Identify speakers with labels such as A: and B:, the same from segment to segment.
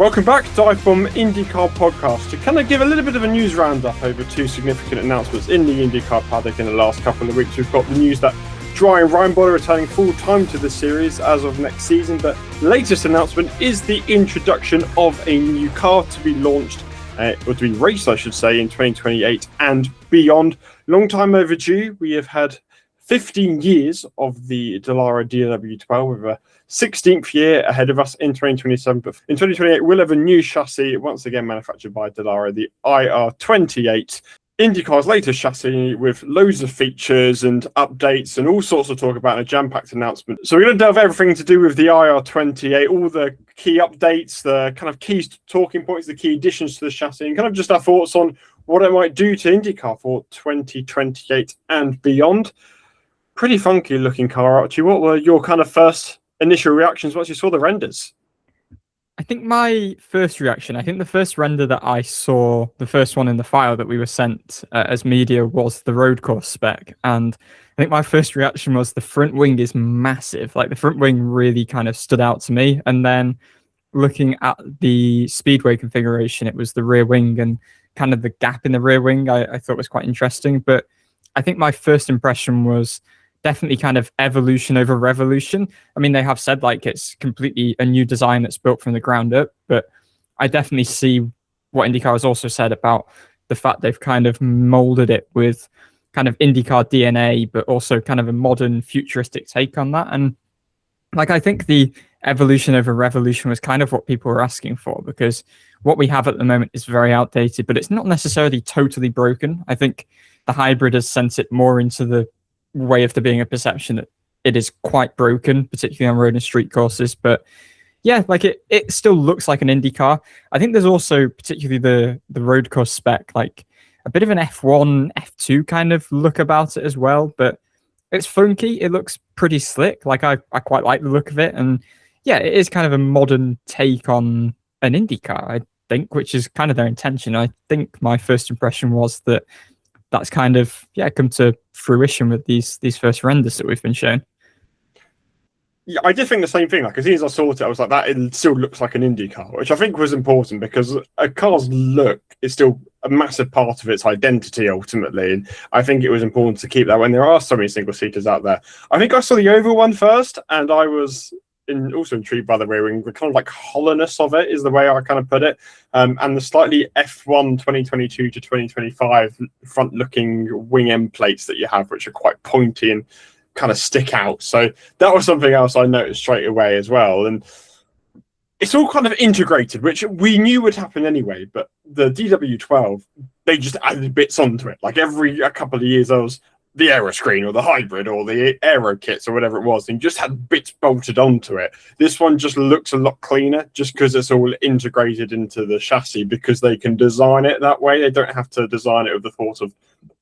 A: Welcome back to DIVEBOMB IndyCar Podcast to kind of give a little bit of a news roundup over two significant announcements in the IndyCar paddock in the last couple of weeks. We've got the news that Dreyer Reinbold are returning full-time to the series as of next season, but the latest announcement is the introduction of a new car to be launched, or to be raced, I should say, in 2028 and beyond. Long time overdue. We have had 15 years of the DRR DW12 with a 16th year ahead of us in 2027. But in 2028, we'll have a new chassis, once again manufactured by DRR, the IR28. IndyCar's latest chassis with loads of features and updates and all sorts of talk about in a jam-packed announcement. So we're going to delve everything to do with the IR28, all the key updates, the kind of key talking points, the key additions to the chassis, and kind of just our thoughts on what it might do to IndyCar for 2028 and beyond. Pretty funky looking car, Archie. What were your kind of first initial reactions once you saw the renders?
B: I think my first reaction, the first render that I saw, the first one in the file that we were sent as media, was the road course spec. And I think my first reaction was the front wing is massive. Like, the front wing really kind of stood out to me. And then looking at the speedway configuration, it was the rear wing and kind of the gap in the rear wing I thought was quite interesting. But I think my first impression was definitely kind of evolution over revolution. I mean, they have said like it's completely a new design that's built from the ground up, but I definitely see what IndyCar has also said about the fact they've kind of molded it with kind of IndyCar DNA, but also kind of a modern futuristic take on that. And like, I think the evolution over revolution was kind of what people were asking for, because what we have at the moment is very outdated, but it's not necessarily totally broken. I think the hybrid has sent it more into the way of there being a perception that it is quite broken, particularly on road and street courses. But yeah, like it still looks like an Indy car. I think there's also particularly the road course spec, like a bit of an F1, F2 kind of look about it as well. But it's funky. It looks pretty slick. Like I quite like the look of it. And yeah, it is kind of a modern take on an Indy car, I think, which is kind of their intention. I think my first impression was that that's kind of come to fruition with these first renders that we've been shown.
A: Yeah, I did think the same thing. Like, as soon as I saw it, I was like, that it still looks like an Indy car, which I think was important because a car's look is still a massive part of its identity ultimately. And I think it was important to keep that when there are so many single seaters out there. I think I saw the oval one first, and I was also intrigued by the rear wing. The kind of like hollowness of it is the way I kind of put it, and the slightly F1 2022 to 2025 front looking wing end plates that you have, which are quite pointy and kind of stick out. So that was something else I noticed straight away as well. And it's all kind of integrated, which we knew would happen anyway, but the DW12, they just added bits onto it. Like a couple of years there was the aero screen or the hybrid or the aero kits or whatever it was, and just had bits bolted onto it. This one just looks a lot cleaner just because it's all integrated into the chassis, because they can design it that way. They don't have to design it with the thought of,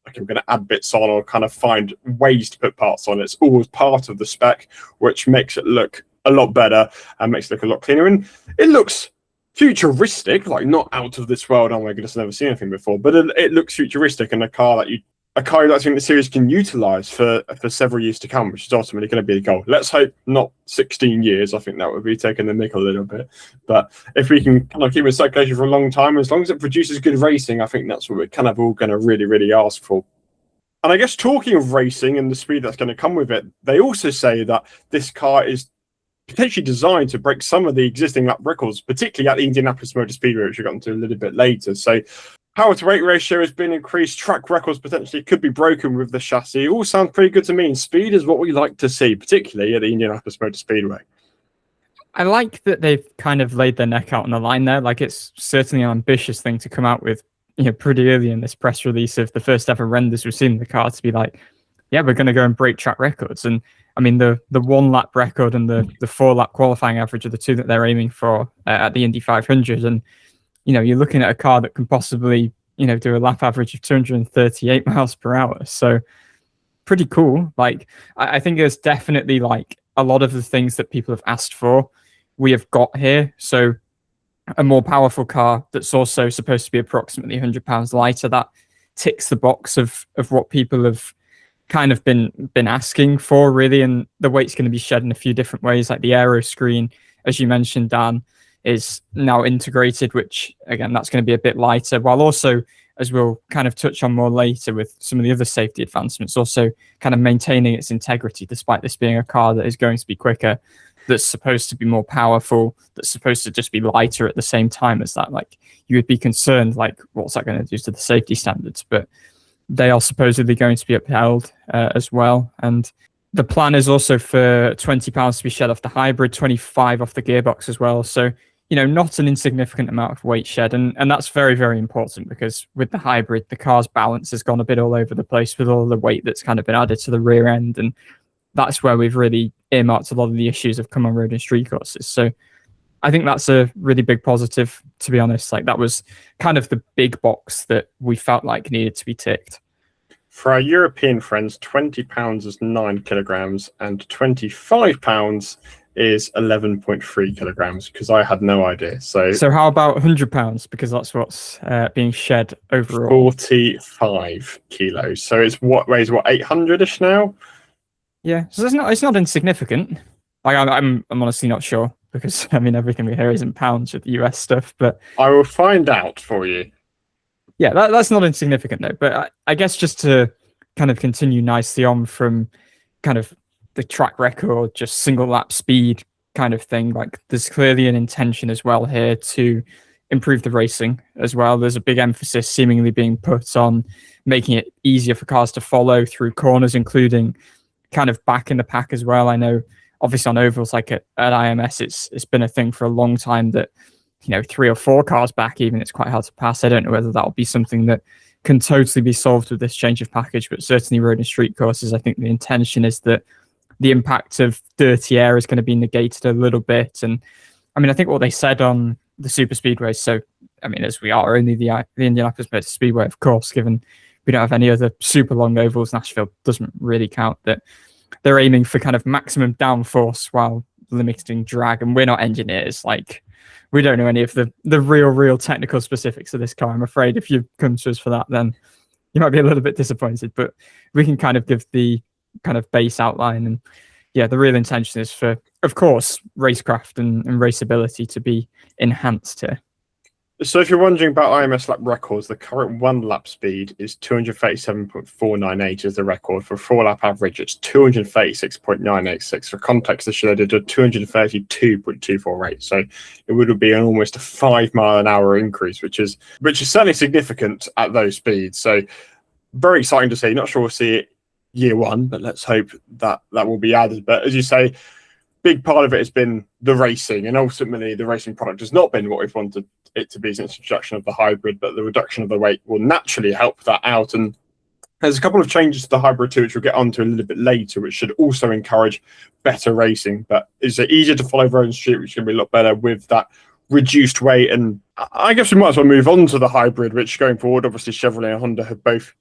A: like, I'm going to add bits on or kind of find ways to put parts on. It's always part of the spec, which makes it look a lot better and makes it look a lot cleaner. And it looks futuristic, like not out of this world. Oh my goodness, I've never seen anything before, but it looks futuristic, and a car that I think the series can utilize for several years to come, which is ultimately going to be the goal. Let's hope not 16 years. I think that would be taking the mick a little bit. But if we can kind of keep it in circulation for a long time, as long as it produces good racing, I think that's what we're kind of all going to really, really ask for. And I guess talking of racing and the speed that's going to come with it, they also say that this car is potentially designed to break some of the existing lap records, particularly at the Indianapolis Motor Speedway, which we'll get into a little bit later. So power to weight ratio has been increased. Track records potentially could be broken with the chassis. It all sounds pretty good to me. And speed is what we like to see, particularly at the Indianapolis Motor Speedway.
B: I like that they've kind of laid their neck out on the line there. Like, it's certainly an ambitious thing to come out with, pretty early in this press release of the first ever renders we've seen in the car, to be like, yeah, we're going to go and break track records. And I mean, the 1 lap record and the 4 lap qualifying average are the two that they're aiming for at the Indy 500. And you're looking at a car that can possibly, do a lap average of 238 miles per hour. So pretty cool. Like, I think there's definitely like a lot of the things that people have asked for, we have got here. So a more powerful car that's also supposed to be approximately 100 pounds lighter, that ticks the box of what people have kind of been asking for, really. And the weight's going to be shed in a few different ways, like the aero screen, as you mentioned, Dan. is now integrated, which again, that's going to be a bit lighter, while also, as we'll kind of touch on more later with some of the other safety advancements, also kind of maintaining its integrity, despite this being a car that is going to be quicker, that's supposed to be more powerful, that's supposed to just be lighter at the same time as that. Like, you would be concerned, like, what's that going to do to the safety standards? But they are supposedly going to be upheld as well. And the plan is also for £20 to be shed off the hybrid, 25 off the gearbox as well. So, not an insignificant amount of weight shed. And that's very, very important, because with the hybrid, the car's balance has gone a bit all over the place with all the weight that's kind of been added to the rear end. And that's where we've really earmarked a lot of the issues have come on road and street courses. So I think that's a really big positive, to be honest. Like, that was kind of the big box that we felt like needed to be ticked.
A: For our European friends, £20 is 9 kilograms and £25 is 11.3 kilograms, because I had no idea. So
B: how about £100? Because that's what's being shed overall.
A: 45 kilos. So it's weighs 800-ish now?
B: Yeah, so it's not insignificant. Like, I'm honestly not sure, because I mean, everything we hear is in pounds with the US stuff, but
A: I will find out for you.
B: Yeah, that's not insignificant though. But I guess just to kind of continue nicely on from kind of the track record, just single lap speed kind of thing, like, there's clearly an intention as well here to improve the racing as well. There's a big emphasis seemingly being put on making it easier for cars to follow through corners, including kind of back in the pack as well. I know obviously on ovals, like at IMS, it's been a thing for a long time that, 3 or 4 cars back even, it's quite hard to pass. I don't know whether that'll be something that can totally be solved with this change of package, but certainly road and street courses, I think the intention is that the impact of dirty air is going to be negated a little bit. And I mean, I think what they said on the super speedways, so I mean, as we are only the Indianapolis Motor Speedway, of course, given we don't have any other super long ovals, Nashville doesn't really count, that they're aiming for kind of maximum downforce while limiting drag. And we're not engineers, like, we don't know any of the real technical specifics of this car. I'm afraid if you come to us for that, then you might be a little bit disappointed, but we can kind of give the kind of base outline. And yeah, the real intention is for, of course, racecraft and raceability to be enhanced here.
A: So if you're wondering about IMS lap records, the current 1 lap speed is 237.498 is the record. For a 4 lap average, it's 236.986. For context, this should have did a 232.248. So it would be almost a 5 mile an hour increase, which is certainly significant at those speeds. So very exciting to see. Not sure we'll see it year one, but let's hope that will be added. But as you say, big part of it has been the racing, and ultimately the racing product has not been what we've wanted it to be since the introduction of the hybrid, but the reduction of the weight will naturally help that out. And there's a couple of changes to the hybrid too, which we'll get onto a little bit later, which should also encourage better racing. But it's easier to follow road and street, which is going to be a lot better with that reduced weight. And I guess we might as well move on to the hybrid, which going forward, obviously Chevrolet and Honda have both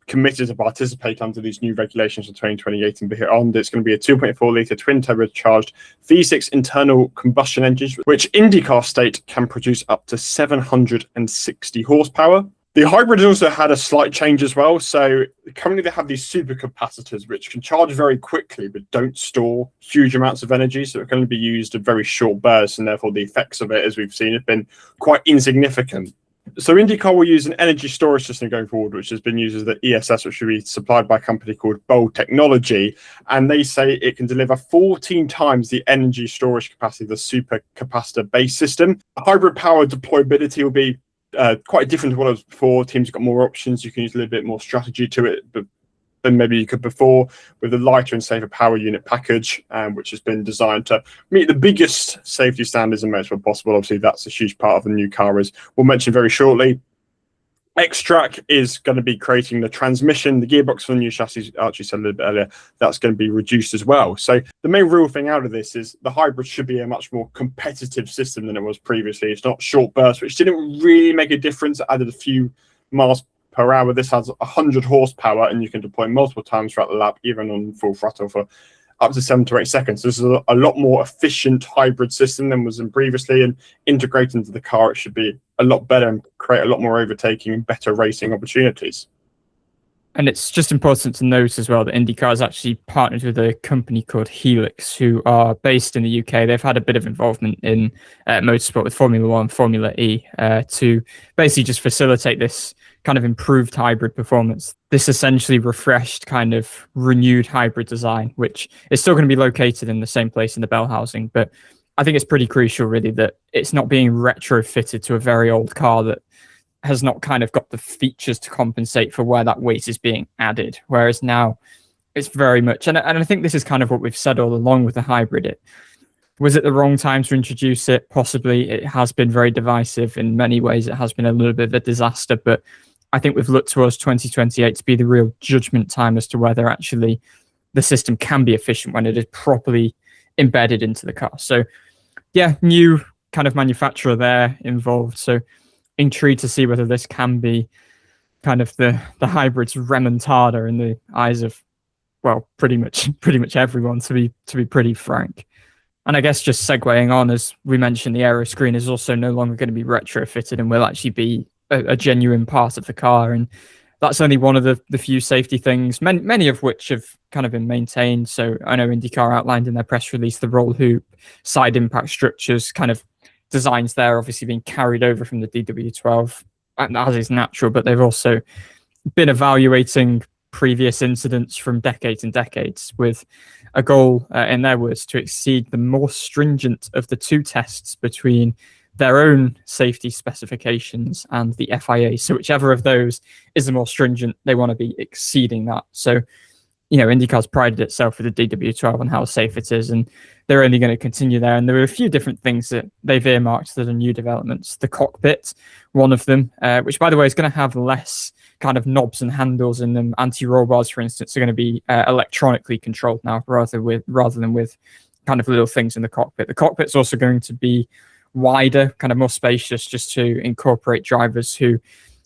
A: committed to participate under these new regulations for 2028 and beyond. It's going to be a 2.4 litre twin turbocharged V6 internal combustion engine, which IndyCar state can produce up to 760 horsepower. The hybrid has also had a slight change as well. So currently they have these supercapacitors, which can charge very quickly, but don't store huge amounts of energy. So it can only be used in very short bursts, and therefore the effects of it, as we've seen, have been quite insignificant. So IndyCar will use an energy storage system going forward, which has been used as the ESS, which will be supplied by a company called Bold Technology. And they say it can deliver 14 times the energy storage capacity of the supercapacitor base system. Hybrid power deployability will be quite different to what it was before. Teams have got more options. You can use a little bit more strategy to it, but than maybe you could before, with a lighter and safer power unit package, which has been designed to meet the biggest safety standards in motorsport possible. Obviously, that's a huge part of the new car, as we'll mention very shortly. X-Track is going to be creating the transmission, the gearbox for the new chassis. Archie said a little bit earlier, that's going to be reduced as well. So the main real thing out of this is the hybrid should be a much more competitive system than it was previously. It's not short bursts, which didn't really make a difference. It added a few miles per hour. This has 100 horsepower, and you can deploy multiple times throughout the lap, even on full throttle, for up to 7 to 8 seconds. This is a lot more efficient hybrid system than was in previously, and integrated into the car, it should be a lot better and create a lot more overtaking and better racing opportunities.
B: And it's just important to note as well that IndyCar has actually partnered with a company called Helix, who are based in the UK. They've had a bit of involvement in motorsport with Formula One, Formula E, to basically just facilitate this kind of improved hybrid performance. This essentially refreshed kind of renewed hybrid design, which is still going to be located in the same place in the bell housing. But I think it's pretty crucial, really, that it's not being retrofitted to a very old car that has not kind of got the features to compensate for where that weight is being added. Whereas now it's very much, and I think this is kind of what we've said all along with the hybrid. Was it the wrong time to introduce it? Possibly. It has been very divisive in many ways. It has been a little bit of a disaster, but I think we've looked towards 2028 to be the real judgment time as to whether actually the system can be efficient when it is properly embedded into the car. So yeah, new kind of manufacturer there involved. So intrigued to see whether this can be kind of the hybrid's remontada in the eyes of, well, pretty much everyone, to be pretty frank. And I guess just segueing on, as we mentioned, the aero screen is also no longer going to be retrofitted and will actually be a genuine part of the car. And that's only one of the few safety things, many of which have kind of been maintained. So I know IndyCar outlined in their press release the roll hoop, side impact structures, kind of designs there obviously being carried over from the DW12, as is natural, but they've also been evaluating previous incidents from decades and decades with a goal, in their words, to exceed the more stringent of the two tests between their own safety specifications and the FIA. So whichever of those is the more stringent, they want to be exceeding that. So, you know, IndyCar's prided itself with the DW12 and how safe it is, and they're only going to continue there. And there are a few different things that they've earmarked that are new developments. The cockpit, one of them, which, by the way, is going to have less kind of knobs and handles in them. Anti-roll bars, for instance, are going to be electronically controlled now rather than with kind of little things in the cockpit. The cockpit's also going to be wider, kind of more spacious, just to incorporate drivers who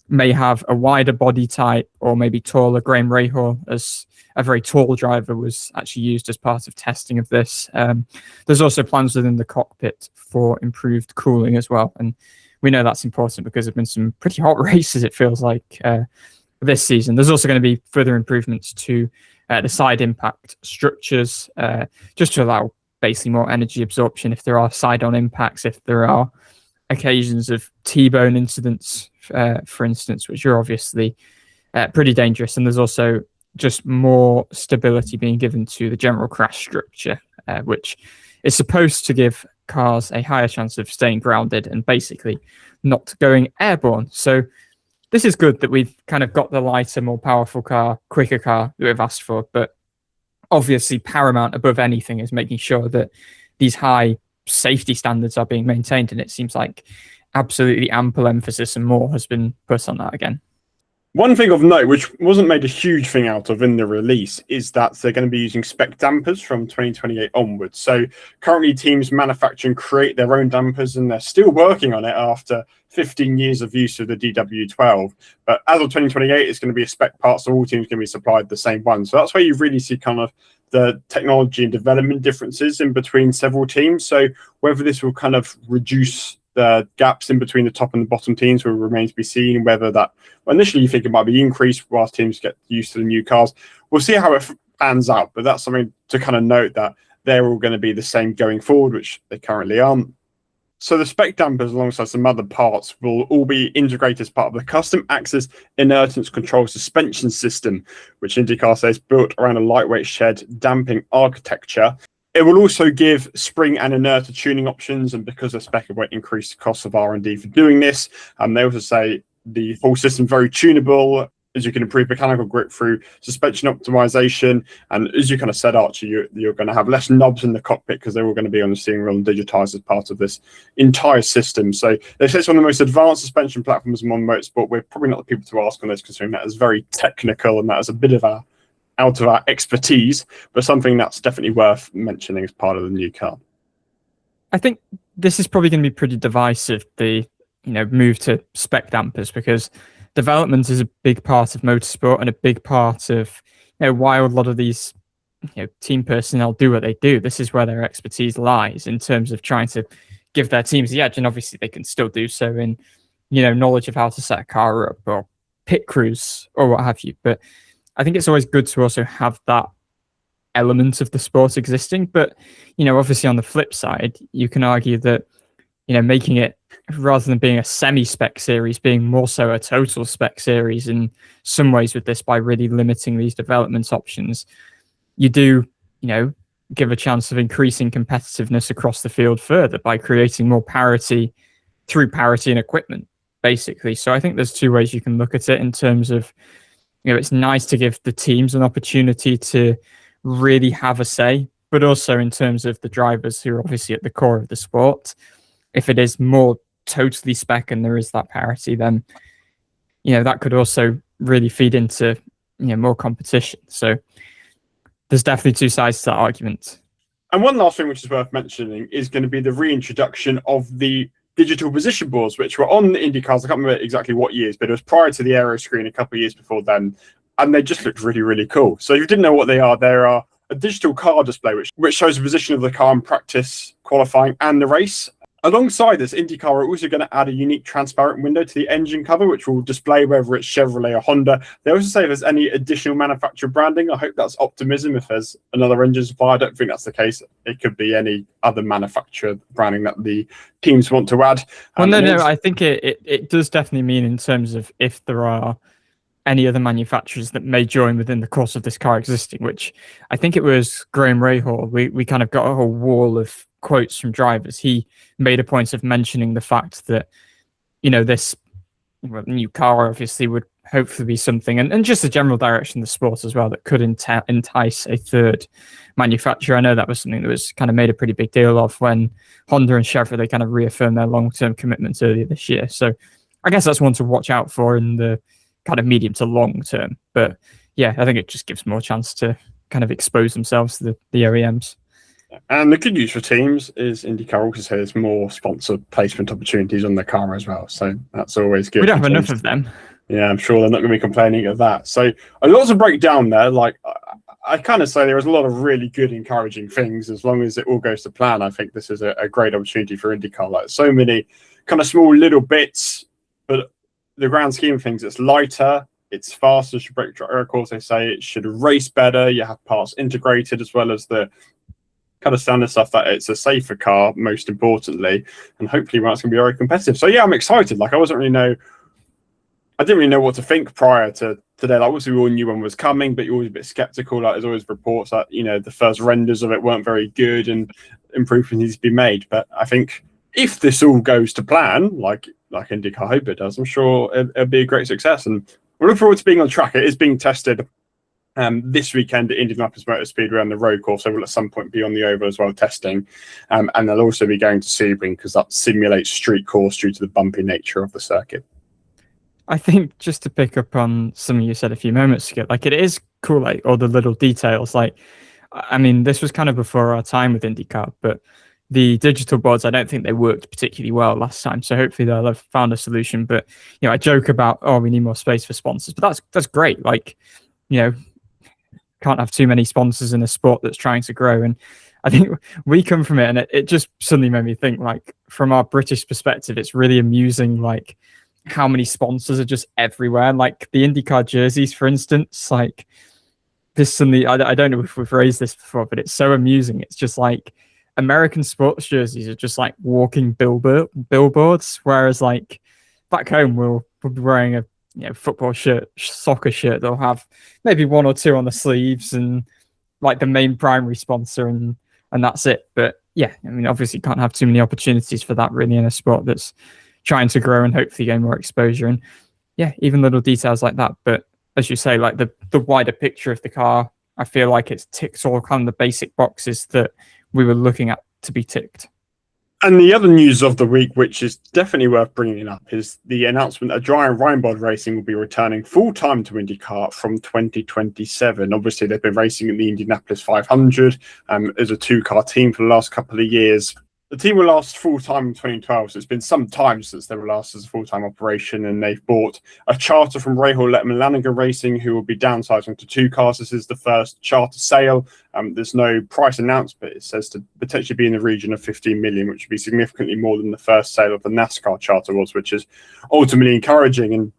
B: may have a wider body type or maybe taller. Graham Rahal, as a very tall driver, was actually used as part of testing of this. There's also plans within the cockpit for improved cooling as well. And we know that's important because there have been some pretty hot races, it feels like, this season. There's also going to be further improvements to the side impact structures, just to allow basically more energy absorption if there are side-on impacts, if there are occasions of T-bone incidents, for instance, which are obviously pretty dangerous. And there's also just more stability being given to the general crash structure, which is supposed to give cars a higher chance of staying grounded and basically not going airborne. So this is good that we've kind of got the lighter, more powerful car, quicker car that we've asked for, but obviously paramount above anything is making sure that these high safety standards are being maintained, and it seems like absolutely ample emphasis and more has been put on that again.
A: One thing of note, which wasn't made a huge thing out of in the release, is that they're going to be using spec dampers from 2028 onwards. So currently teams manufacture and create their own dampers, and they're still working on it after 15 years of use of the DW12. But as of 2028, it's going to be a spec part, so all teams can be supplied the same one. So that's where you really see kind of the technology and development differences in between several teams. So whether this will kind of reduce the gaps in between the top and the bottom teams will remain to be seen. Whether that, well, initially you think it might be increased whilst teams get used to the new cars. We'll see how it pans out, but that's something to kind of note, that they're all going to be the same going forward, which they currently aren't. So the spec dampers, alongside some other parts, will all be integrated as part of the custom axis inertance control suspension system, which IndyCar says built around a lightweight shed damping architecture. It will also give spring and inerter tuning options, and because the spec, it won't increase the cost of R&D for doing this. They also say the whole system is very tunable, as you can improve mechanical grip through suspension optimization. And as you kind of said, Archie, you're going to have less knobs in the cockpit because they're all going to be on the steering wheel and digitized as part of this entire system. So they say it's one of the most advanced suspension platforms in modern motorsport. We're probably not the people to ask on this, considering that is very technical and that is a bit of out of our expertise, but something that's definitely worth mentioning as part of the new car.
B: I think this is probably going to be pretty divisive, the move to spec dampers, because development is a big part of motorsport and a big part of why a lot of these team personnel do what they do. This is where their expertise lies in terms of trying to give their teams the edge, and obviously they can still do so in knowledge of how to set a car up or pit crews or what have you. But I think it's always good to also have that element of the sport existing. But, obviously on the flip side, you can argue that, making it, rather than being a semi-spec series, being more so a total spec series in some ways with this, by really limiting these development options, you do, give a chance of increasing competitiveness across the field further by creating more parity through parity in equipment, basically. So I think there's two ways you can look at it in terms of, it's nice to give the teams an opportunity to really have a say, but also in terms of the drivers who are obviously at the core of the sport. If it is more totally spec and there is that parity, then, that could also really feed into, more competition. So there's definitely two sides to that argument.
A: And one last thing which is worth mentioning is going to be the reintroduction of the digital position boards, which were on the IndyCars. I can't remember exactly what years, but it was prior to the aero screen a couple of years before then. And they just looked really, really cool. So if you didn't know what they are a digital car display, which shows the position of the car in practice, qualifying, and the race. Alongside this, IndyCar are also going to add a unique transparent window to the engine cover, which will display whether it's Chevrolet or Honda. They also say if there's any additional manufacturer branding. I hope that's optimism. If there's another engine supplier, I don't think that's the case. It could be any other manufacturer branding that the teams want to add.
B: Well, no, I think it does definitely mean in terms of if there are any other manufacturers that may join within the course of this car existing, which I think it was Graham Rahal. We kind of got a whole wall of quotes from drivers. He made a point of mentioning the fact that, this new car obviously would hopefully be something, and just the general direction of the sport as well, that could entice a third manufacturer. I know that was something that was kind of made a pretty big deal of when Honda and Chevrolet kind of reaffirmed their long-term commitments earlier this year. So I guess that's one to watch out for in the kind of medium to long term. But yeah, I think it just gives more chance to kind of expose themselves to the OEMs.
A: And the good news for teams is IndyCar also has more sponsor placement opportunities on the car as well. So that's always good.
B: We don't have enough of them.
A: Yeah, I'm sure they're not going to be complaining of that. So a lot to break down there. Like I kind of say there is a lot of really good, encouraging things. As long as it all goes to plan, I think this is a great opportunity for IndyCar. Like so many kind of small little bits, but the grand scheme of things, it's lighter, it's faster, should break track records. They say it should race better. You have parts integrated as well as the kind of standard stuff, that it's a safer car, most importantly, and hopefully it's going to be very competitive. So yeah, I'm excited. Like I didn't really know what to think prior to today. Like obviously we all knew one was coming, but you're always a bit skeptical. Like there's always reports that the first renders of it weren't very good and improvements need to be made. But I think if this all goes to plan, like IndyCar hope it does, I'm sure it'll be a great success. And we're looking forward to being on track. It is being tested this weekend at Indianapolis Motor Speedway on the road course. So we'll at some point be on the oval as well testing. And they'll also be going to Sebring because that simulates street course due to the bumpy nature of the circuit.
B: I think just to pick up on something you said a few moments ago, like it is cool, like all the little details. Like, I mean, this was kind of before our time with IndyCar, but the digital boards, I don't think they worked particularly well last time. So hopefully they'll have found a solution. But, I joke about, we need more space for sponsors, but that's great. Like, can't have too many sponsors in a sport that's trying to grow. And I think we come from it, and it just suddenly made me think, like, from our British perspective, it's really amusing, like, how many sponsors are just everywhere. Like the IndyCar jerseys, for instance, like this suddenly, I don't know if we've raised this before, but it's so amusing. It's just like American sports jerseys are just like walking billboards, whereas like back home we'll be wearing a football shirt, soccer shirt. They'll have maybe one or two on the sleeves and like the main primary sponsor, and that's it. But yeah, I mean, obviously you can't have too many opportunities for that really in a sport that's trying to grow and hopefully gain more exposure. And yeah, even little details like that. But as you say, like the wider picture of the car, I feel like it ticks all kind of the basic boxes that we were looking at to be ticked.
A: And the other news of the week, which is definitely worth bringing up, is the announcement that Dreyer Reinbold Racing will be returning full-time to IndyCar from 2027. Obviously, they've been racing in the Indianapolis 500 as a two-car team for the last couple of years. The team were last full-time in 2012, so it's been some time since they were last as a full-time operation, and they've bought a charter from Rahal Letterman Lanigan Racing, who will be downsizing to two cars. This is the first charter sale. There's no price announced, but it says to potentially be in the region of 15 million, which would be significantly more than the first sale of the NASCAR charter was, which is ultimately encouraging. And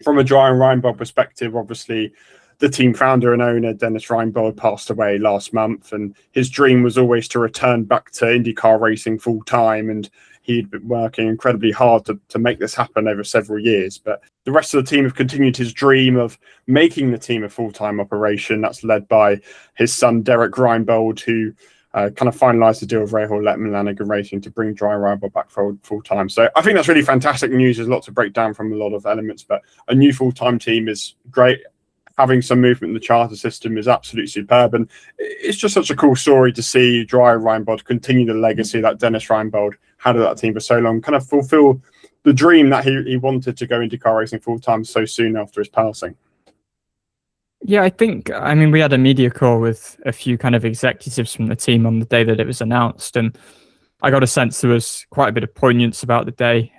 A: from a Dreyer Reinbold perspective, obviously, the team founder and owner, Dennis Reinbold, passed away last month, and his dream was always to return back to IndyCar racing full time, and he'd been working incredibly hard to make this happen over several years. But the rest of the team have continued his dream of making the team a full-time operation. That's led by his son, Dreyer Reinbold, who kind of finalised the deal with Rahal Lanigan Racing to bring Dreyer Reinbold back full-time. So I think that's really fantastic news. There's a lot to break down from a lot of elements, but a new full-time team is great. Having some movement in the charter system is absolutely superb. And it's just such a cool story to see Dreyer Reinbold continue the legacy that Dennis Reinbold had at that team for so long, kind of fulfill the dream that he wanted to go into car racing full-time so soon after his passing.
B: Yeah, I mean, we had a media call with a few kind of executives from the team on the day that it was announced, and I got a sense there was quite a bit of poignance about the day.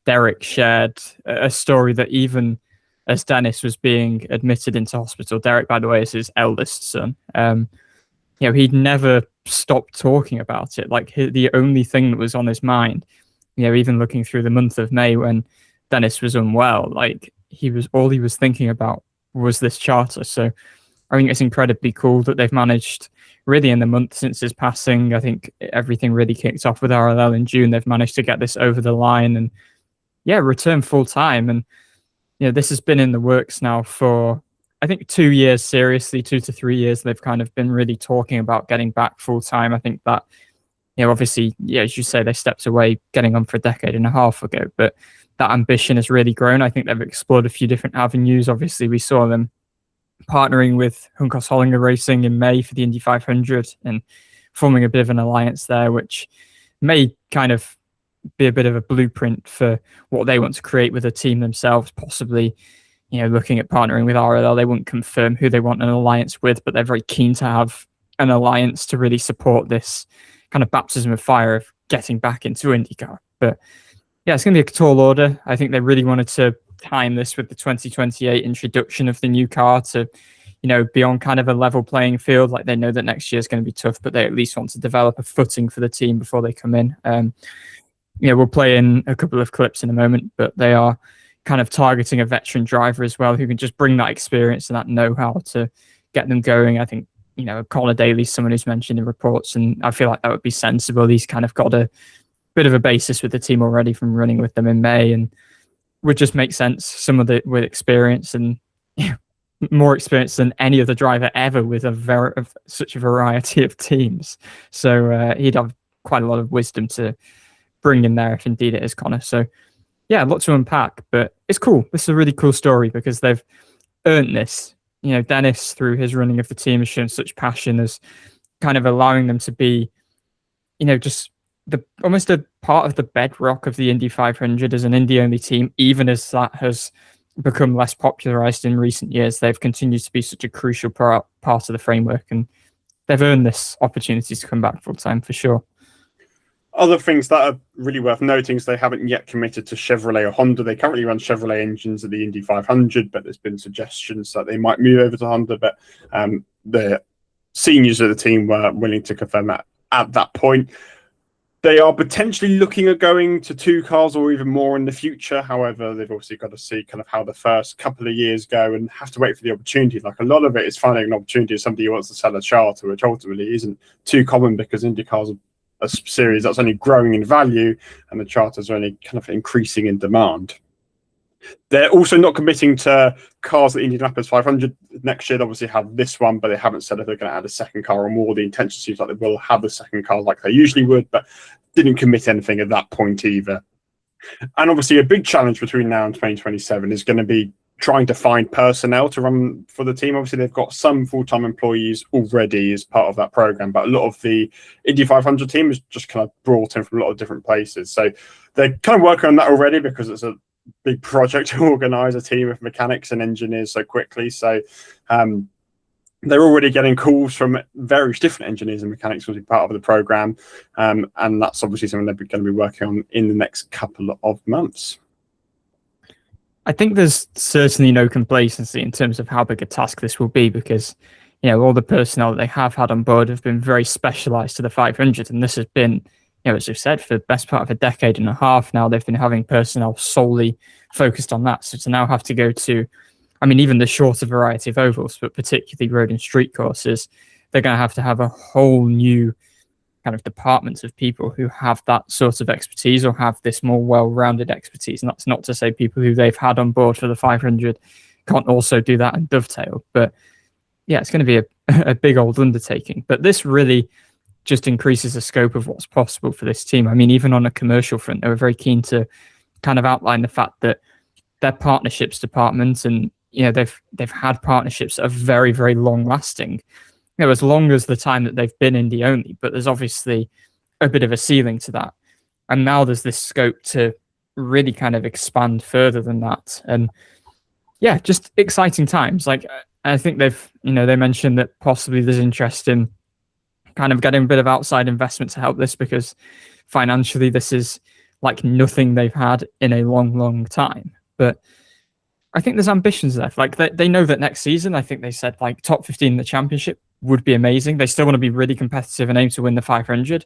B: Derek shared a story that even as Dennis was being admitted into hospital, Derek, by the way, is his eldest son, he'd never stopped talking about it. Like, the only thing that was on his mind, even looking through the month of May when Dennis was unwell, like, all he was thinking about was this charter. So I think it's incredibly cool that they've managed, really in the month since his passing, I think everything really kicked off with RLL in June. They've managed to get this over the line and return full time. And this has been in the works now for, I think, 2 years, seriously, 2 to 3 years. They've kind of been really talking about getting back full time. I think that, obviously, as you say, they stepped away getting on for a decade and a half ago, but that ambition has really grown. I think they've explored a few different avenues. Obviously, we saw them partnering with Juncos Hollinger Racing in May for the Indy 500 and forming a bit of an alliance there, which may kind of be a bit of a blueprint for what they want to create with a team themselves, possibly, looking at partnering with RLL. They wouldn't confirm who they want an alliance with, but they're very keen to have an alliance to really support this kind of baptism of fire of getting back into IndyCar. But it's going to be a tall order. I think they really wanted to time this with the 2028 introduction of the new car to, be on kind of a level playing field. Like, they know that next year is going to be tough, but they at least want to develop a footing for the team before they come in. We'll play in a couple of clips in a moment, but they are kind of targeting a veteran driver as well who can just bring that experience and that know-how to get them going. I think, Connor Daly's someone who's mentioned in reports, and I feel like that would be sensible. He's kind of got a bit of a basis with the team already from running with them in May, and would just make sense. Someone with experience and more experience than any other driver ever with such a variety of teams. So he'd have quite a lot of wisdom to bring in there if indeed it is Connor. So a lot to unpack, but it's cool. This is a really cool story because they've earned this. Dennis, through his running of the team, has shown such passion as kind of allowing them to be, just almost a part of the bedrock of the Indy 500 as an Indy-only team. Even as that has become less popularized in recent years, they've continued to be such a crucial part of the framework, and they've earned this opportunity to come back full-time for sure.
A: Other things that are really worth noting is they haven't yet committed to Chevrolet or Honda. They currently run Chevrolet engines at the Indy 500, but there's been suggestions that they might move over to Honda. But the seniors of the team were willing to confirm that at that point. They are potentially looking at going to 2 cars or even more in the future. However, they've obviously got to see kind of how the first couple of years go and have to wait for the opportunity. Like, a lot of it is finding an opportunity as somebody who wants to sell a charter, which ultimately isn't too common because IndyCars are a series that's only growing in value and the charters are only kind of increasing in demand. They're also not committing to cars at Indianapolis 500 next year. They obviously have this one, but they haven't said if they're going to add a second car or more. The intention seems like they will have a second car like they usually would, but didn't commit anything at that point either. And obviously a big challenge between now and 2027 is going to be trying to find personnel to run for the team. Obviously, they've got some full-time employees already as part of that program, but a lot of the Indy 500 team is just kind of brought in from a lot of different places. So they're kind of working on that already because it's a big project to organize a team of mechanics and engineers so quickly. So they're already getting calls from various different engineers and mechanics to be part of the program. And that's obviously something they're going to be working on in the next couple of months.
B: I think there's certainly no complacency in terms of how big a task this will be because, all the personnel that they have had on board have been very specialized to the 500. And this has been, as we've said, for the best part of a decade and a half now, they've been having personnel solely focused on that. So to now have to go to I mean, even the shorter variety of ovals, but particularly road and street courses, they're going to have a whole new kind of department of people who have that sort of expertise or have this more well-rounded expertise. And that's not to say people who they've had on board for the 500 can't also do that and dovetail. But yeah, it's going to be a big old undertaking. But this really just increases the scope of what's possible for this team. I mean, even on a commercial front, they were very keen to kind of outline the fact that their partnerships department, and they've had partnerships that are very, very long lasting. As long as the time that they've been indie only, but there's obviously a bit of a ceiling to that. And now there's this scope to really kind of expand further than that. And yeah, just exciting times. Like, I think they mentioned that possibly there's interest in kind of getting a bit of outside investment to help this, because financially this is like nothing they've had in a long, long time. But I think there's ambitions there. Like, they know that next season, I think they said like top 15 in the championship would be amazing. They still want to be really competitive and aim to win the 500,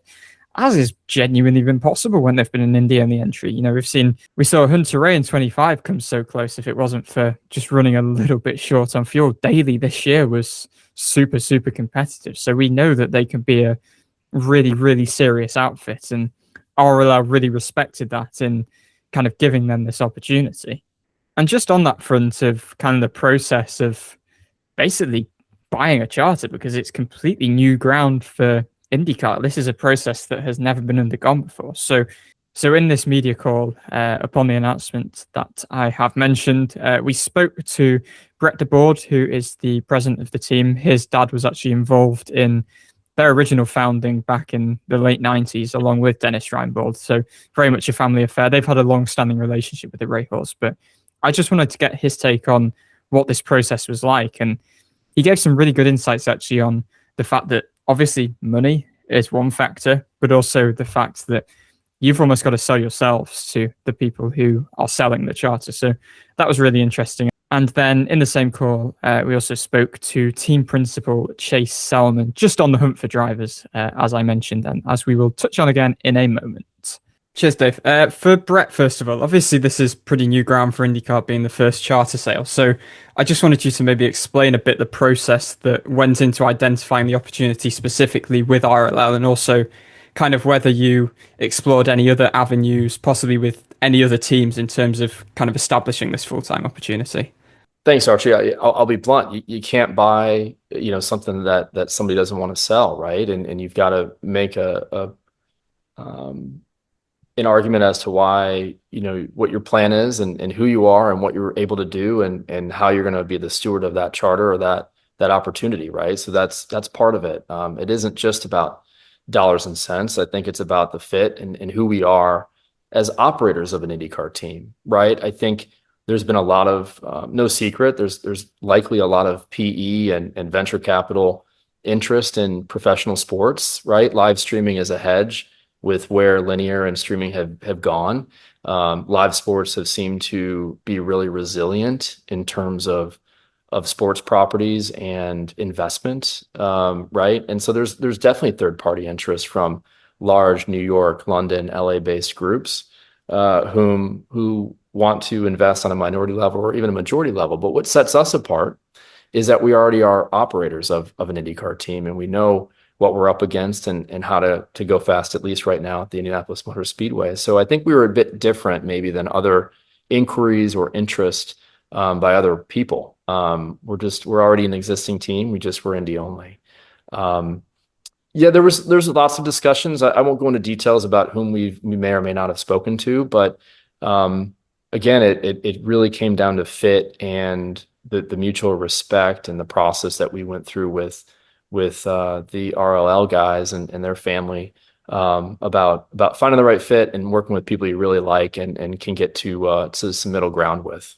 B: as is genuinely been possible when they've been in Indy on the entry. We saw Hunter Ray in 25 come so close. If it wasn't for just running a little bit short on fuel, Daly this year was super, super competitive. So we know that they can be a really, really serious outfit, and RLL really respected that in kind of giving them this opportunity. And just on that front of kind of the process of basically buying a charter, because it's completely new ground for IndyCar. This is a process that has never been undergone before. So in this media call, upon the announcement that I have mentioned, we spoke to Brett DeBoard, who is the president of the team. His dad was actually involved in their original founding back in the late 90s, along with Dennis Reinbold. So very much a family affair. They've had a long-standing relationship with the Rahals, but I just wanted to get his take on what this process was like. And he gave some really good insights actually on the fact that obviously money is one factor, but also the fact that you've almost got to sell yourselves to the people who are selling the charter. So that was really interesting. And then in the same call, we also spoke to team principal Chase Selman, just on the hunt for drivers, as I mentioned, and as we will touch on again in a moment. Cheers, Dave. For Brett, first of all, obviously this is pretty new ground for IndyCar being the first charter sale. So I just wanted you to maybe explain a bit the process that went into identifying the opportunity specifically with RLL, and also kind of whether you explored any other avenues, possibly with any other teams, in terms of kind of establishing this full-time opportunity.
C: Thanks, Archie. I'll be blunt. You can't buy, something that somebody doesn't want to sell, right? And you've got to make an argument as to why, what your plan is and who you are and what you're able to do and how you're going to be the steward of that charter or that opportunity, right? So that's part of it. It isn't just about dollars and cents. I think it's about the fit and who we are as operators of an IndyCar team, right? I think there's been a lot of, no secret, there's likely a lot of PE and venture capital interest in professional sports, right? Live streaming is a hedge with where linear and streaming have gone. Live sports have seemed to be really resilient in terms of sports properties and investment, right? And so there's definitely third-party interest from large New York, London, LA-based groups who want to invest on a minority level or even a majority level. But what sets us apart is that we already are operators of an IndyCar team, and we know what we're up against and how to go fast, at least right now at the Indianapolis Motor Speedway. So I think we were a bit different maybe than other inquiries or interest by other people. We're already an existing team. We're Indy only. There's lots of discussions. I won't go into details about whom we may or may not have spoken to, but again, it really came down to fit and the mutual respect and the process that we went through with the RLL guys and their family about finding the right fit and working with people you really like and can get to some middle ground with.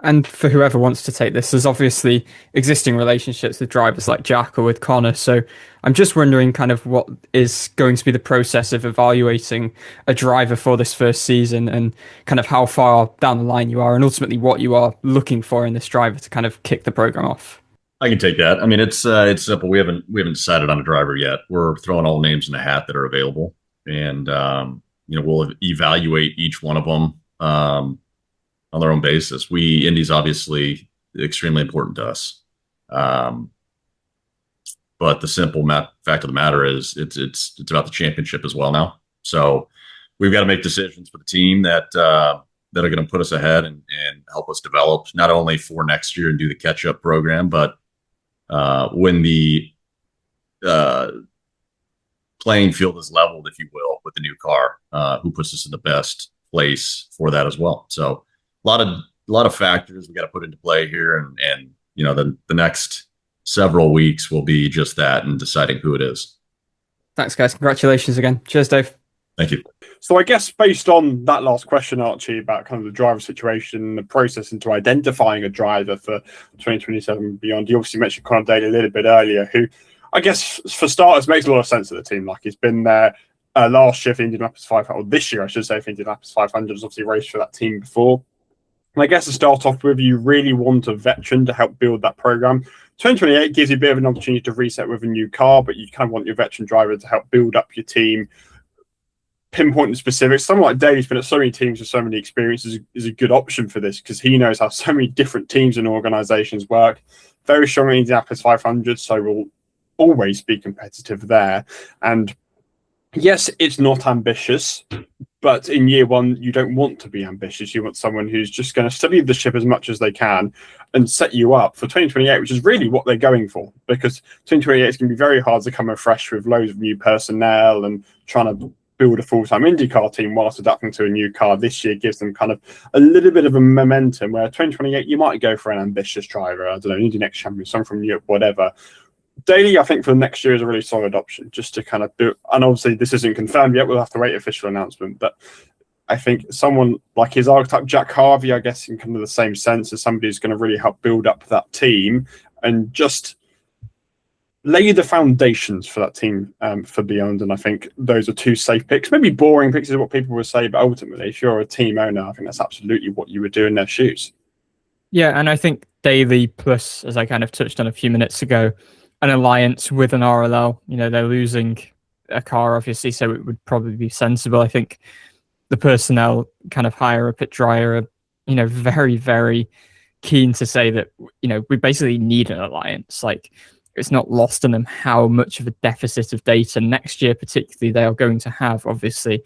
B: And for whoever wants to take this, there's obviously existing relationships with drivers like Jack or with Connor. So I'm just wondering kind of what is going to be the process of evaluating a driver for this first season and kind of how far down the line you are and ultimately what you are looking for in this driver to kind of kick the program off.
D: I can take that. I mean, it's simple. We haven't decided on a driver yet. We're throwing all names in the hat that are available, and we'll evaluate each one of them on their own basis. Indy's obviously extremely important to us. But the simple fact of the matter is it's about the championship as well now. So we've got to make decisions for the team that are going to put us ahead and help us develop not only for next year and do the catch-up program, but when the playing field is leveled, if you will, with the new car, who puts us in the best place for that as well. So a lot of factors we got to put into play here, and you know, the next several weeks will be just that and deciding who it is.
E: Thanks, guys. Congratulations again. Cheers, Dave.
D: Thank you.
A: So I guess based on that last question, Archie, about kind of the driver situation, the process into identifying a driver for 2027 and beyond, you obviously mentioned Conor Daly a little bit earlier, who I guess for starters makes a lot of sense to the team. Like, he's been there last year for Indianapolis 500, or this year I should say, for Indianapolis 500, has obviously raced for that team before. And I guess to start off with, you really want a veteran to help build that program. 2028 gives you a bit of an opportunity to reset with a new car, but you kind of want your veteran driver to help build up your team, pinpoint the specifics. Someone like Daly's been at so many teams with so many experiences is a good option for this, because he knows how so many different teams and organizations work. Very strong in Indianapolis 500, so will always be competitive there. And yes, it's not ambitious, but in year one, you don't want to be ambitious. You want someone who's just going to study the ship as much as they can and set you up for 2028, which is really what they're going for, because 2028 is going to be very hard to come afresh with loads of new personnel and trying to build a full-time IndyCar team whilst adapting to a new car. This year gives them kind of a little bit of a momentum, where 2028, you might go for an ambitious driver. I don't know, Indy Next Champion, someone from Europe, whatever. Daly, I think, for the next year is a really solid option, just to kind of do. And obviously, this isn't confirmed yet. We'll have to wait official announcement. But I think someone like his archetype, Jack Harvey, I guess, in kind of the same sense, as somebody who's going to really help build up that team and just lay the foundations for that team for beyond. And I think those are two safe picks. Maybe boring picks is what people would say, but ultimately, if you're a team owner, I think that's absolutely what you would do in their shoes.
B: Yeah, and I think Daly plus, as I kind of touched on a few minutes ago, an alliance with an RLL. You know, they're losing a car, obviously, so it would probably be sensible. I think the personnel kind of higher up at Dreyer are, you know, very, very keen to say that, you know, we basically need an alliance. Like, it's not lost on them how much of a deficit of data next year, particularly, they are going to have. Obviously,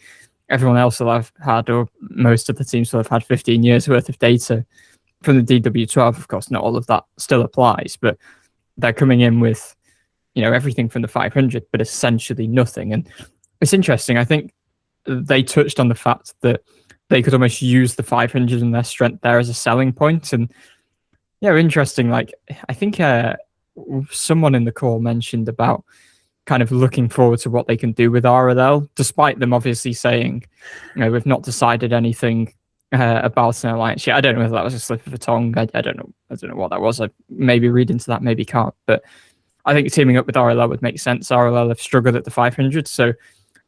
B: everyone else will have had, or most of the teams will have had 15 years worth of data from the DW12. Of course, not all of that still applies, but they're coming in with, you know, everything from the 500, but essentially nothing. And it's interesting. I think they touched on the fact that they could almost use the 500 and their strength there as a selling point. And yeah, interesting. Like, I think someone in the call mentioned about kind of looking forward to what they can do with RLL, despite them obviously saying, you know, we've not decided anything about an alliance yet. I don't know whether that was a slip of the tongue. I don't know what that was. I maybe read into that, maybe can't. But I think teaming up with RLL would make sense. RLL have struggled at the 500, so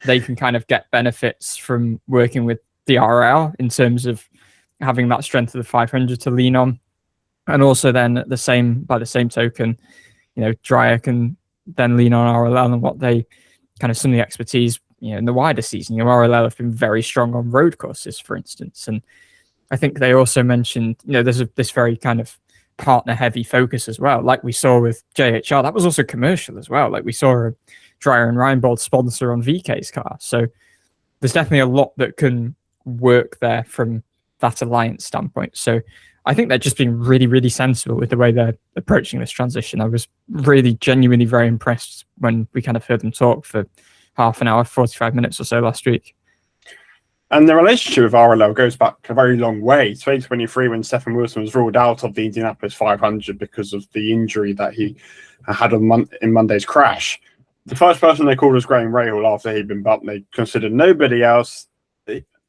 B: they can kind of get benefits from working with DRR in terms of having that strength of the 500 to lean on. And also then by the same token, you know, Dreyer can then lean on RLL and what they kind of some of the expertise, you know, in the wider season. You know, RLL have been very strong on road courses, for instance. And I think they also mentioned, you know, there's this very kind of partner heavy focus as well. Like we saw with JHR, that was also commercial as well. Like we saw a Dreyer and Reinbold sponsor on VK's car. So there's definitely a lot that can work there from that alliance standpoint. So I think they're just being really, really sensible with the way they're approaching this transition. I was really genuinely very impressed when we kind of heard them talk for half an hour, 45 minutes or so last week.
A: And the relationship with RLL goes back a very long way. 2023, when Stefan Wilson was ruled out of the Indianapolis 500 because of the injury that he had in Monday's crash. The first person they called was Graham Rahal after he'd been bumped. They considered nobody else.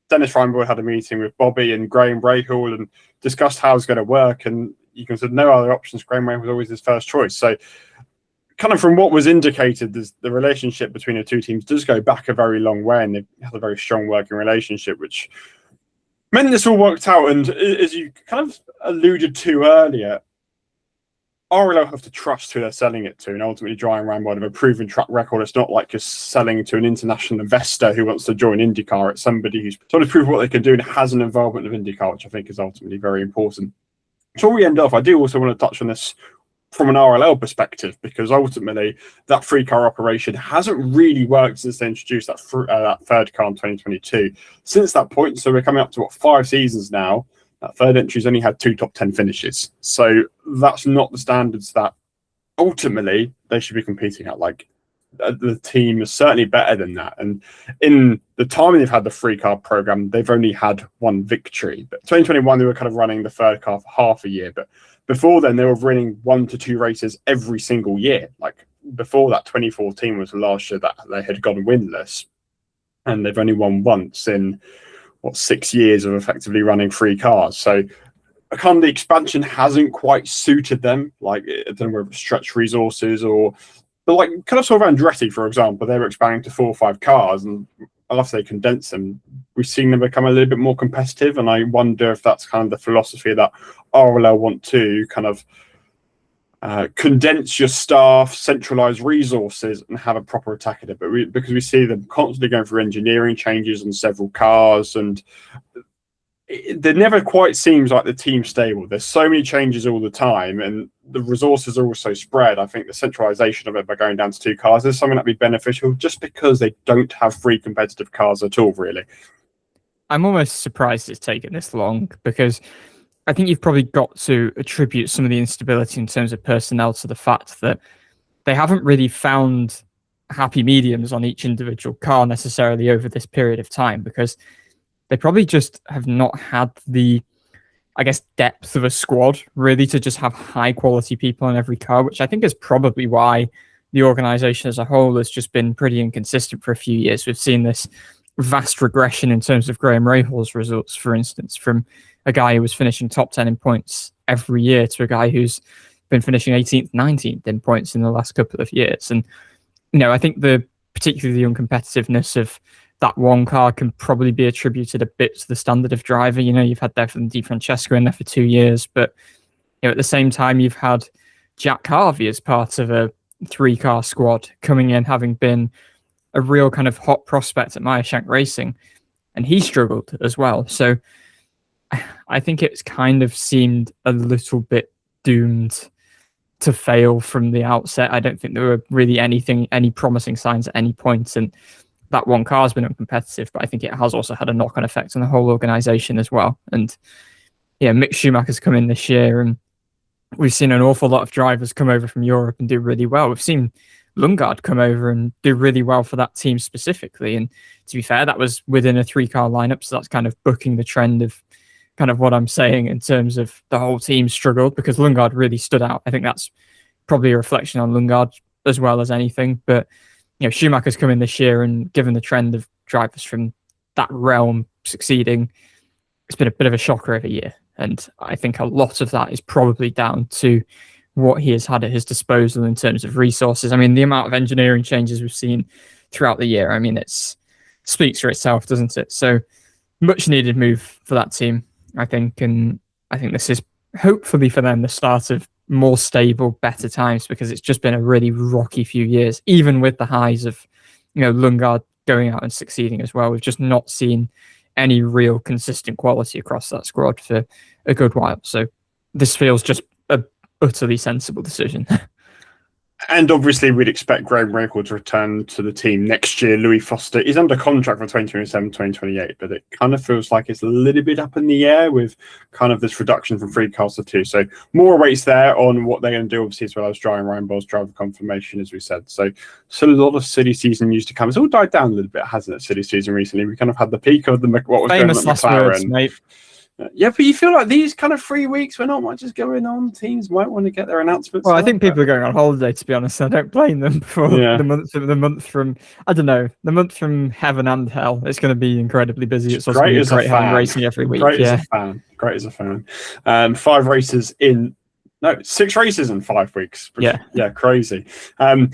A: Dennis Reinbold had a meeting with Bobby and Graham Rahal and discussed how it's going to work. And you considered no other options. Graham Rahal was always his first choice. So kind of from what was indicated, the relationship between the two teams does go back a very long way, and they have a very strong working relationship, which meant this all worked out. And as you kind of alluded to earlier, RLL have to trust who they're selling it to, and ultimately Dreyer and Reinbold have a proven track record. It's not like just selling to an international investor who wants to join IndyCar. It's somebody who's sort of proved what they can do and has an involvement of IndyCar, which I think is ultimately very important. before we end off, I do also want to touch on this from an RLL perspective, because ultimately that 3-car operation hasn't really worked since they introduced that third car in 2022. Since that point, so we're coming up to 5 seasons now, that third entry's only had 2 top 10 finishes. So that's not the standards that ultimately they should be competing at. Like, the team is certainly better than that. And in the time they've had the 3-car program, they've only had 1 victory. But 2021, they were kind of running the third car for half a year. But before then, they were winning 1 to 2 races every single year. Like, before that, 2014 was the last year that they had gone winless. And they've only won once in, 6 years of effectively running 3 cars. So kind of the expansion hasn't quite suited them. Like, I don't know whether it's stretch resources or... But like, kind of sort of Andretti, for example, they were expanding to 4 or 5 cars, and after they condensed them, we've seen them become a little bit more competitive. And I wonder if that's kind of the philosophy that RLL want to kind of condense your staff, centralize resources, and have a proper attack at it. But because we see them constantly going through engineering changes on several cars, and there never quite seems like the team's stable. There's so many changes all the time, and the resources are also spread. I think the centralization of it by going down to 2 cars is something that'd be beneficial, just because they don't have 3 competitive cars at all, really.
B: I'm almost surprised it's taken this long, because I think you've probably got to attribute some of the instability in terms of personnel to the fact that they haven't really found happy mediums on each individual car necessarily over this period of time, because they probably just have not had the, I guess, depth of a squad really to just have high quality people in every car, which I think is probably why the organization as a whole has just been pretty inconsistent for a few years. We've seen this vast regression in terms of Graham Rahal's results, for instance, from a guy who was finishing top 10 in points every year to a guy who's been finishing 18th, 19th in points in the last couple of years. And, I think particularly the uncompetitiveness of that 1 car can probably be attributed a bit to the standard of driver. You've had Devlin DiFrancesco in there for 2 years, but at the same time, you've had Jack Harvey as part of a 3-car squad coming in, having been a real kind of hot prospect at Meyershank Racing, and he struggled as well. So I think it's kind of seemed a little bit doomed to fail from the outset. I don't think there were really any promising signs at any point, and that 1 car has been uncompetitive, but I think it has also had a knock-on effect on the whole organisation as well. And Mick Schumacher's come in this year, and we've seen an awful lot of drivers come over from Europe and do really well. We've seen Lundgaard come over and do really well for that team specifically. And to be fair, that was within a 3-car lineup, so that's kind of bucking the trend of kind of what I'm saying in terms of the whole team struggled, because Lundgaard really stood out. I think that's probably a reflection on Lundgaard as well as anything, but Schumacher's come in this year, and given the trend of drivers from that realm succeeding, it's been a bit of a shocker every year. And I think a lot of that is probably down to what he has had at his disposal in terms of resources. I mean, the amount of engineering changes we've seen throughout the year, I mean, it speaks for itself, doesn't it? So much needed move for that team, I think. And I think this is hopefully for them the start of more stable, better times, because it's just been a really rocky few years, even with the highs of, Lundgaard going out and succeeding as well. We've just not seen any real consistent quality across that squad for a good while. So this feels just a utterly sensible decision.
A: And obviously, we'd expect Graham Reinbold to return to the team next year. Louis Foster is under contract for 2027, 2028, but it kind of feels like it's a little bit up in the air with kind of this reduction from 3 cars to 2. So more awaits there on what they're going to do, obviously, as well as Dreyer Reinbold's driver confirmation, as we said. So a lot of silly season news to come. It's all died down a little bit, hasn't it, silly season recently? We kind of had the peak of what was
B: famous
A: going on at
B: last words,
A: McLaren.
B: mate.
A: Yeah, but you feel like these kind of 3 weeks where not much is going on, teams might want to get their announcements.
B: Well, I think people are going on holiday, to be honest. I don't blame them for the month from I don't know, the month from heaven and hell. It's going to be incredibly busy. It's also going to be great having racing every week.
A: Great as a fan. 6 races in 5 weeks. Yeah, crazy. But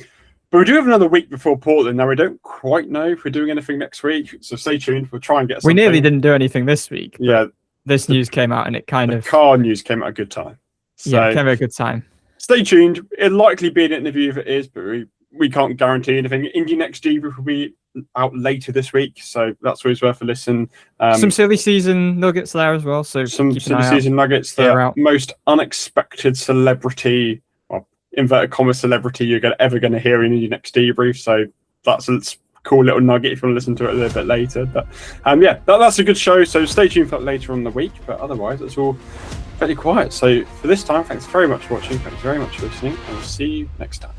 A: we do have another week before Portland. Now, we don't quite know if we're doing anything next week, so stay tuned. We'll try and get something.
B: We nearly didn't do anything this week.
A: Yeah.
B: This news came out, and it kind of...
A: car news came at a good time.
B: So, it came at a good time.
A: Stay tuned. It'll likely be an interview if it is, but we we can't guarantee anything. Indy Next Debrief will be out later this week, so that's always worth a listen.
B: Some silly season nuggets there as well. So
A: some
B: keep an
A: silly
B: eye
A: season nuggets. The
B: out.
A: most unexpected celebrity, well, inverted commas celebrity you're ever going to hear in Indy Next Debrief. So that's a cool little nugget if you want to listen to it a little bit later. But yeah, that's a good show. So stay tuned for that later on in the week. But otherwise, it's all fairly quiet. So for this time, thanks very much for watching. Thanks very much for listening. And we'll see you next time.